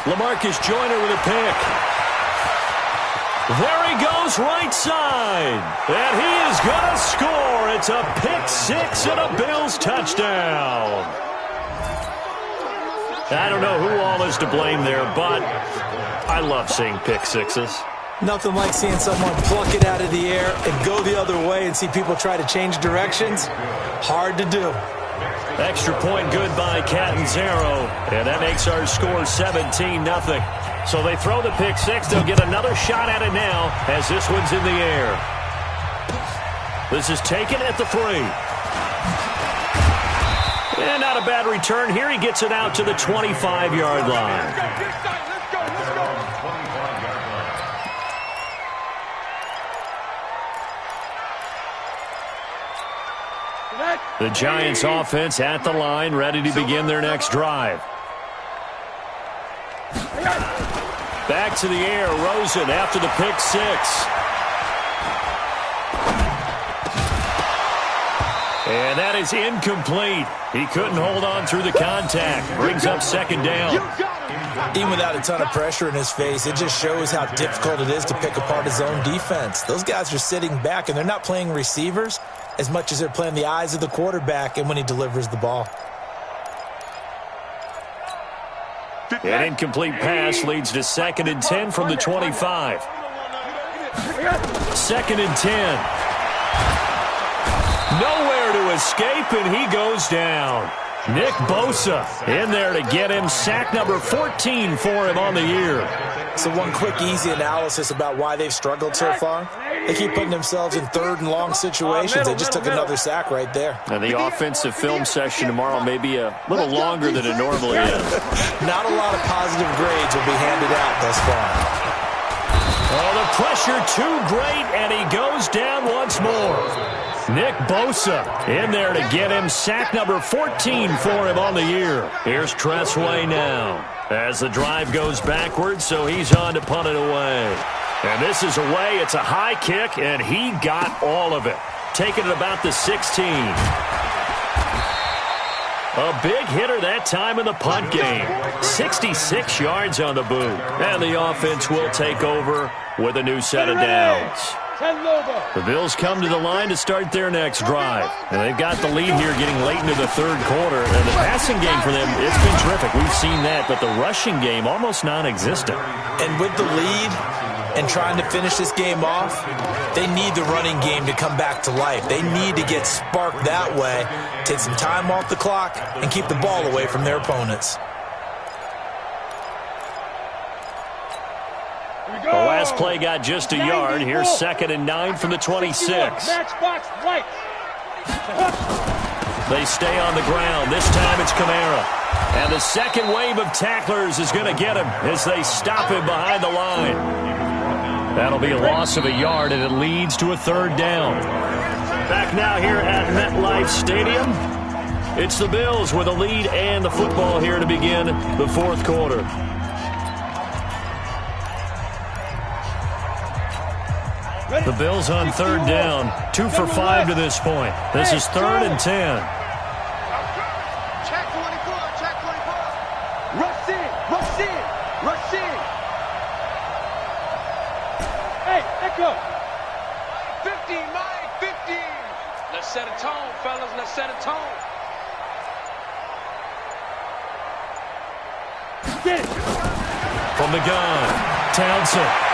LaMarcus Joyner with a pick. There he goes right side. And he is going to score. It's a pick six and a Bills touchdown. I don't know who all is to blame there, but I love seeing pick sixes. Nothing like seeing someone pluck it out of the air and go the other way and see people try to change directions. Hard to do. Extra point good by Catanzaro, and that makes our score 17-0. So they throw the pick six. They'll get another shot at it now as this one's in the air. This is taken at the 3. And not a bad return here. He gets it out to the 25-yard line. The Giants offense at the line, ready to begin their next drive. Back to the air, Rosen after the pick six. And that is incomplete. He couldn't hold on through the contact. Brings up second down. Even without a ton of pressure in his face, it just shows how difficult it is to pick apart his own defense. Those guys are sitting back, and they're not playing receivers. as much as they're playing the eyes of the quarterback and when he delivers the ball. An incomplete pass leads to 2nd and 10 from the 25. 2nd and 10. Nowhere to escape, and he goes down. Nick Bosa in there to get him. Sack number 14 for him on the year. So one quick, easy analysis about why they've struggled so far. They keep putting themselves in 3rd and long situations. They just took another sack right there. And the offensive film session tomorrow may be a little longer than it normally is. Not a lot of positive grades will be handed out thus far. Oh, the pressure too great, and he goes down once more. Nick Bosa in there to get him. Sack number 14 for him on the year. Here's Tressway now as the drive goes backwards, so he's on to punt it away. And this is away. It's a high kick, and he got all of it. Taking it about the 16. A big hitter that time in the punt game. 66 yards on the boot. And the offense will take over with a new set of downs. The Bills come to the line to start their next drive. And they've got the lead here getting late into the 3rd quarter. And the passing game for them, it's been terrific. We've seen that. But the rushing game, almost non-existent. And with the lead and trying to finish this game off, they need the running game to come back to life. They need to get sparked that way, take some time off the clock, and keep the ball away from their opponents. The last play got just a yard. Here's 2nd and 9 from the 26. They stay on the ground. This time it's Kamara. And the second wave of tacklers is going to get him as they stop him behind the line. That'll be a loss of a yard, and it leads to a 3rd down. Back now here at MetLife Stadium. It's the Bills with a lead and the football here to begin the 4th quarter. The Bills on 3rd down, 2 for 5 to this point. This is 3rd and 10. Check 24, check 24. Rush in, rush in, rush in. Hey, echo. 15, Mike, 15. Let's set a tone, fellas. Let's set a tone. Get it. From the gun, Townsend.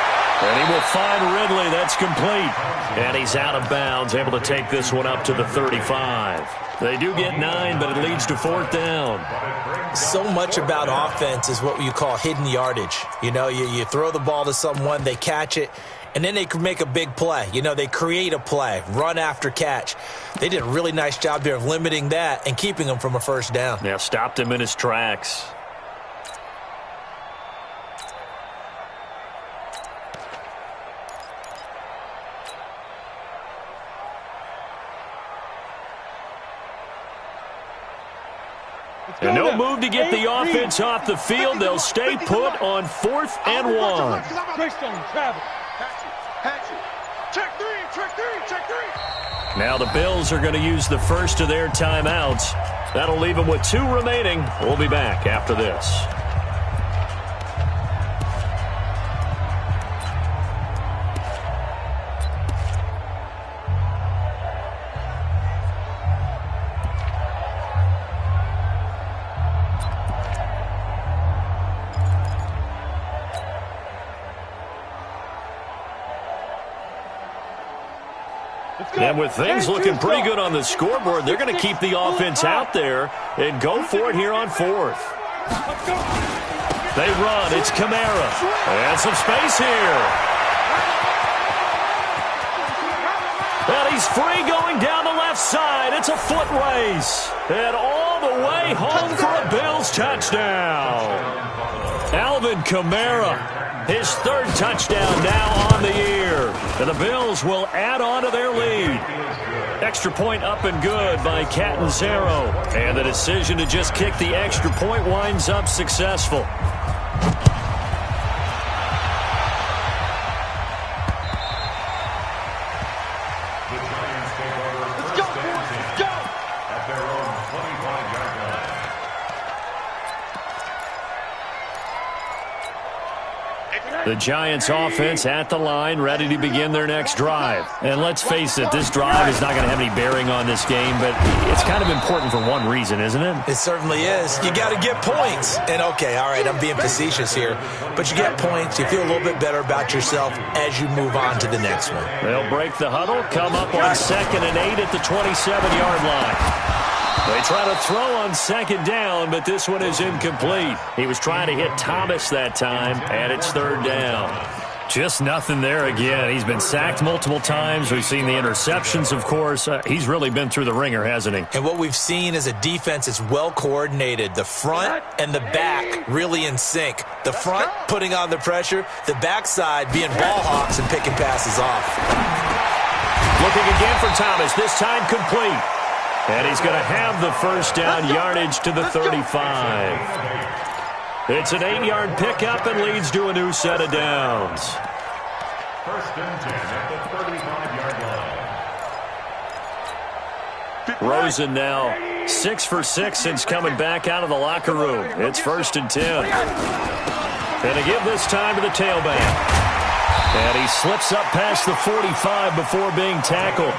And he will find Ridley. That's complete. And he's out of bounds, able to take this one up to the 35. They do get 9, but it leads to 4th down. So much about offense is what you call hidden yardage. You know, you throw the ball to someone, they catch it, and then they can make a big play. You know, they create a play, run after catch. They did a really nice job there of limiting that and keeping him from a 1st down. Yeah, stopped him in his tracks. And no move to get the offense off the field. They'll stay put on 4th and 1. Check 3, check 3, check 3. Now the Bills are going to use the first of their timeouts. That'll leave them with 2 remaining. We'll be back after this. And with things looking pretty good on the scoreboard, they're going to keep the offense out there and go for it here on 4th. They run. It's Kamara. And some space here. And he's free going down the left side. It's a foot race. And all the way home for a Bills touchdown. Alvin Kamara. His 3rd touchdown now on the year. And the Bills will add on to their lead. Extra point up and good by Catanzaro. And the decision to just kick the extra point winds up successful. The Giants offense at the line, ready to begin their next drive. And let's face it, this drive is not going to have any bearing on this game, but it's kind of important for one reason, isn't it? It certainly is. You got to get points. And okay, all right, I'm being facetious here, but you get points, you feel a little bit better about yourself as you move on to the next one. They'll break the huddle, come up on 2nd and 8 at the 27-yard line. They try to throw on 2nd down, but this one is incomplete. He was trying to hit Thomas that time, and it's 3rd down. Just nothing there again. He's been sacked multiple times. We've seen the interceptions, of course. He's really been through the ringer, hasn't he? And what we've seen is a defense that's well coordinated. The front and the back really in sync. The front putting on the pressure, the backside being ball hawks and picking passes off. Looking again for Thomas, this time complete. And he's going to have the 1st down yardage to the 35. It's an 8-yard pickup and leads to a new set of downs. 1st and 10 at the 35-yard line. Rosen now 6 for 6 since coming back out of the locker room. It's 1st and 10. And to give this time to the tailback. And he slips up past the 45 before being tackled.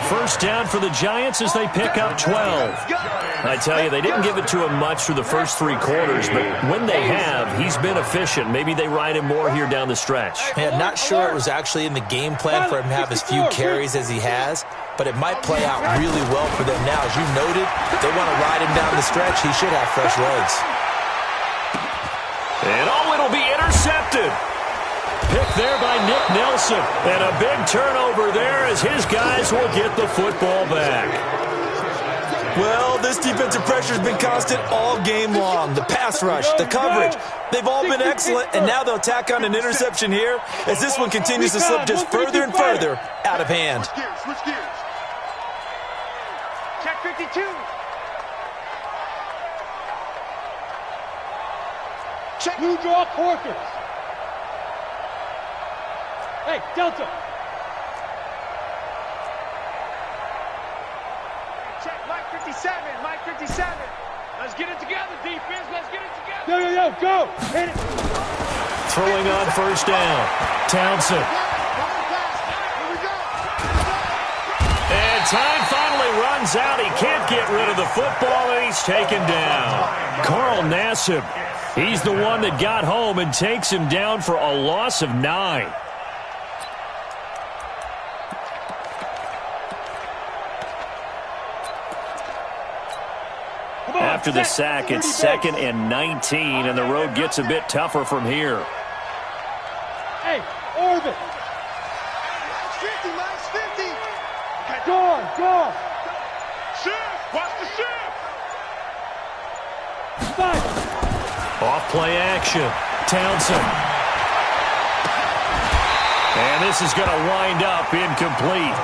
1st down for the Giants as they pick up 12. I tell you, they didn't give it to him much through the first 3 quarters, but when they have, he's been efficient. Maybe they ride him more here down the stretch. Man, not sure it was actually in the game plan for him to have as few carries as he has, but it might play out really well for them now. As you noted, they want to ride him down the stretch. He should have fresh legs. And it'll be intercepted. Picked there by Nick Nelson. And a big turnover there as his guys will get the football back. Well, this defensive pressure has been constant all game long. The pass rush, the coverage, they've all been excellent, and now they'll tack on an interception here as this one continues to slip just further and further out of hand. Switch gears. Check 52. Check. Blue draw quarters. Hey, Delta. Check Mike 57. Mike 57. Let's get it together, defense. Let's get it together. Yo, go. Hit it. Throwing on 1st down. Townsend. Here we go. And time finally runs out. He can't get rid of the football, and he's taken down. Carl Nassib. He's the one that got home and takes him down for a loss of 9. After the sack, it's 2nd and 19, and the road gets a bit tougher from here. Hey, orbit. Mike's 50. Mike's 50. Go. Shift. Watch the shift. Five. Off play action. Townsend. And this is going to wind up incomplete.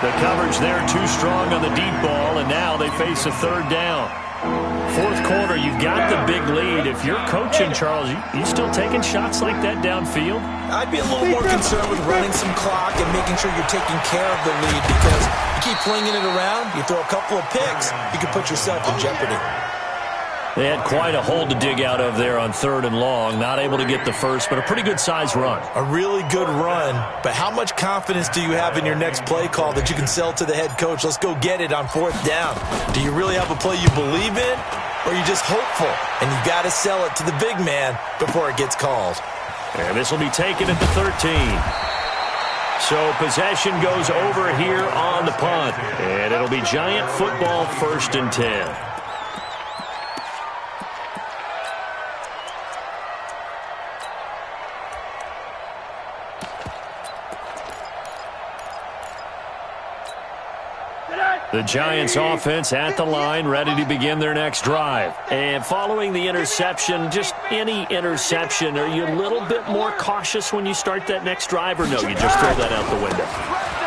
The coverage there too strong on the deep ball, and now they face a 3rd down. 4th quarter, you've got the big lead. If you're coaching, Charles, you still taking shots like that downfield? I'd be a little more concerned with running some clock and making sure you're taking care of the lead, because you keep flinging it around, you throw a couple of picks, you can put yourself in jeopardy. They had quite a hole to dig out of there on 3rd and long. Not able to get the first, but a pretty good-sized run. A really good run, but how much confidence do you have in your next play call that you can sell to the head coach? Let's go get it on 4th down. Do you really have a play you believe in, or are you just hopeful? And you got to sell it to the big man before it gets called. And this will be taken at the 13. So possession goes over here on the punt. And it'll be Giant football, 1st and 10. The Giants offense at the line, ready to begin their next drive. And following the interception, just any interception, are you a little bit more cautious when you start that next drive, or no, you just throw that out the window?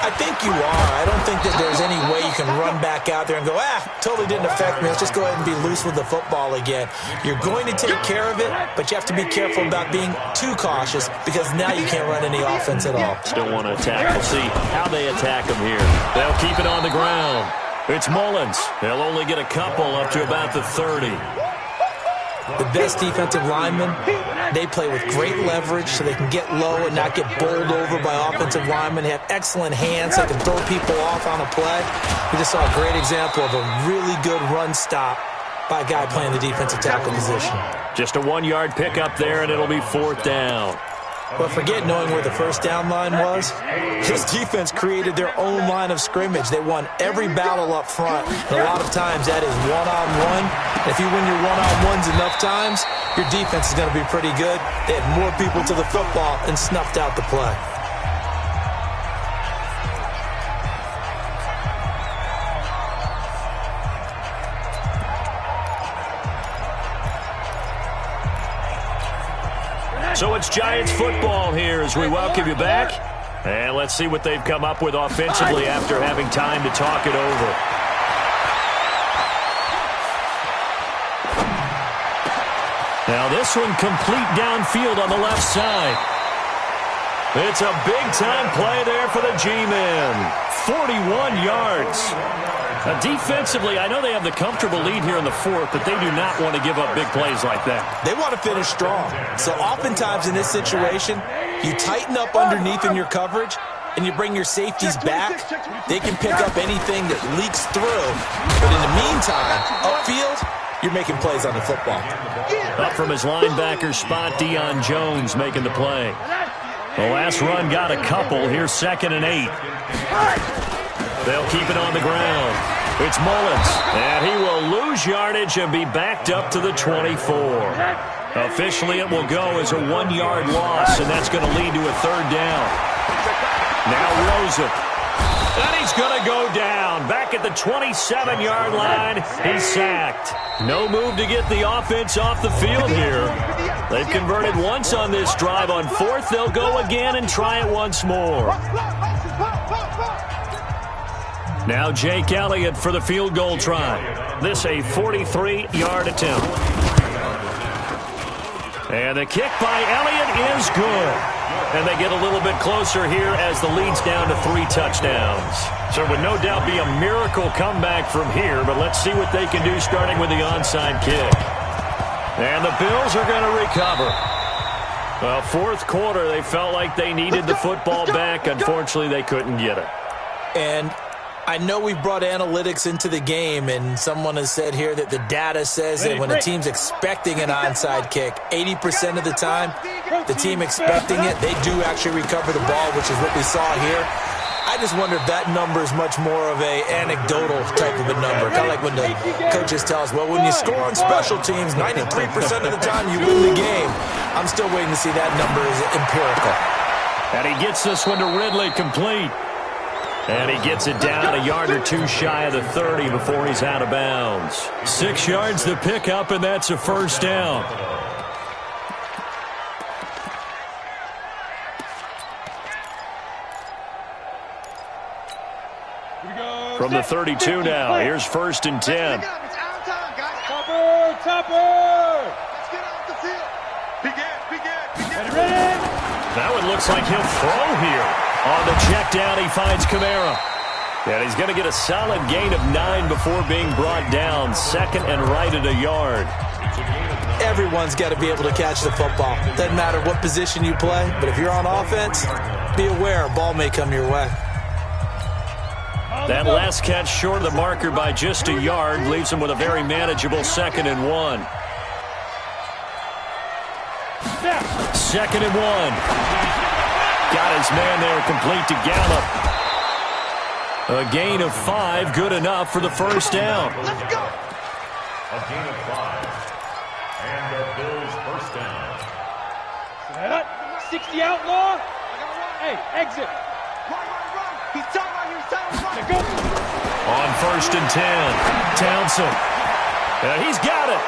I think you are. I don't think that there's any way you can run back out there and go, totally didn't affect me. Let's just go ahead and be loose with the football again. You're going to take care of it, but you have to be careful about being too cautious, because now you can't run any offense at all. Still want to attack. We'll see how they attack them here. They'll keep it on the ground. It's Mullins. They'll only get a couple up to about the 30. The best defensive linemen, they play with great leverage so they can get low and not get bowled over by offensive linemen. They have excellent hands. They can throw people off on a play. We just saw a great example of a really good run stop by a guy playing the defensive tackle position. Just a 1-yard pickup there, and it'll be 4th down. But forget knowing where the first down line was. This defense created their own line of scrimmage. They won every battle up front. And a lot of times that is one-on-one. If you win your one-on-ones enough times, your defense is going to be pretty good. They had more people to the football and snuffed out the play. So it's Giants football here as we welcome you back. And let's see what they've come up with offensively after having time to talk it over. Now this one complete downfield on the left side. It's a big-time play there for the G-men. 41 yards. Now, defensively, I know they have the comfortable lead here in the 4th, but they do not want to give up big plays like that. They want to finish strong. So oftentimes in this situation, you tighten up underneath in your coverage, and you bring your safeties back. They can pick up anything that leaks through. But in the meantime, upfield, you're making plays on the football. Up from his linebacker spot, Deion Jones making the play. The last run got a couple. Here's 2nd and 8. They'll keep it on the ground. It's Mullins, and he will lose yardage and be backed up to the 24. Officially, it will go as a 1-yard loss, and that's going to lead to a 3rd down. Now Rosen, and he's going to go down. Back at the 27-yard line, he's sacked. No move to get the offense off the field here. They've converted once on this drive. On 4th, they'll go again and try it once more. Now Jake Elliott for the field goal try. This a 43-yard attempt. And the kick by Elliott is good. And they get a little bit closer here as the lead's down to 3 touchdowns. So it would no doubt be a miracle comeback from here, but let's see what they can do starting with the onside kick. And the Bills are going to recover. Well, 4th quarter, they felt like they needed the football back. Unfortunately, they couldn't get it. And I know we brought analytics into the game, and someone has said here that the data says that when a team's expecting an onside kick, 80% of the time, the team expecting it, they do actually recover the ball, which is what we saw here. I just wonder if that number is much more of a anecdotal type of a number. Kind of like when the coaches tell us, well, when you score on special teams, 93% of the time you win the game. I'm still waiting to see that number is empirical. And he gets this one to Ridley complete. And he gets it down a yard or 2 shy of the 30 before he's out of bounds. 6 yards to pick up, and that's a 1st down. From the 32 now, here's 1st and 10. Topper! Now it looks like he'll throw here. On the check down, he finds Kamara. And he's going to get a solid gain of 9 before being brought down. 2nd and right at a yard. Everyone's got to be able to catch the football. Doesn't matter what position you play, but if you're on offense, be aware a ball may come your way. That last catch short of the marker by just a yard leaves him with a very manageable 2nd and 1. 2nd and 1. Got his man there complete to Gallup. A gain of 5, good enough for the 1st down. Let's go. A gain of 5. And the Bills' 1st down. 60 outlaw. Hey, exit. Run. He's telling you. On 1st and 10, Townsend. And he's got it.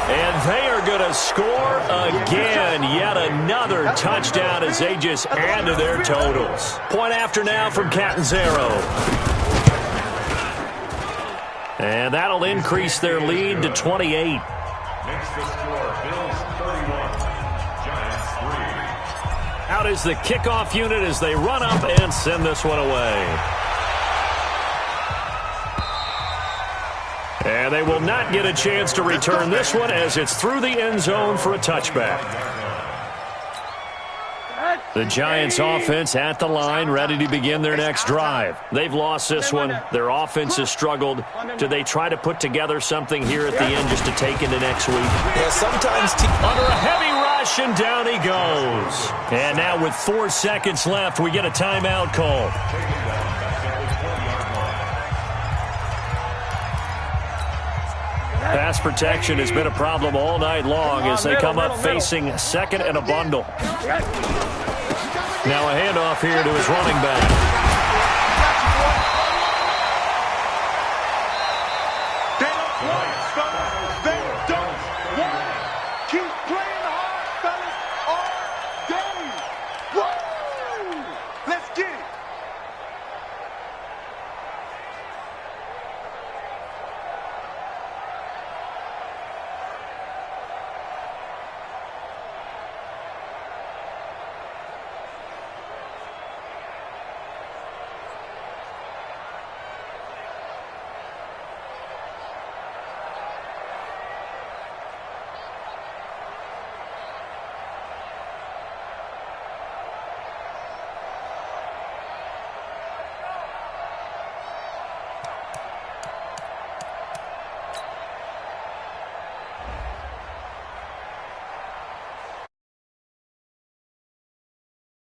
And they are going to score again. Yet another touchdown as they just add to their totals. Point after now from Catanzaro. And that'll increase their lead to 28. Makes the score Bills 31, Giants 3. Out is the kickoff unit as they run up and send this one away. And they will not get a chance to return this one as it's through the end zone for a touchback. The Giants offense at the line, ready to begin their next drive. They've lost this one. Their offense has struggled. Do they try to put together something here at the end just to take into next week? Yeah, sometimes. Under a heavy rush, and down he goes. And now with 4 seconds left, we get a timeout call. Pass protection has been a problem all night long as they come up facing second and a bundle. Now a handoff here to his running back. They don't want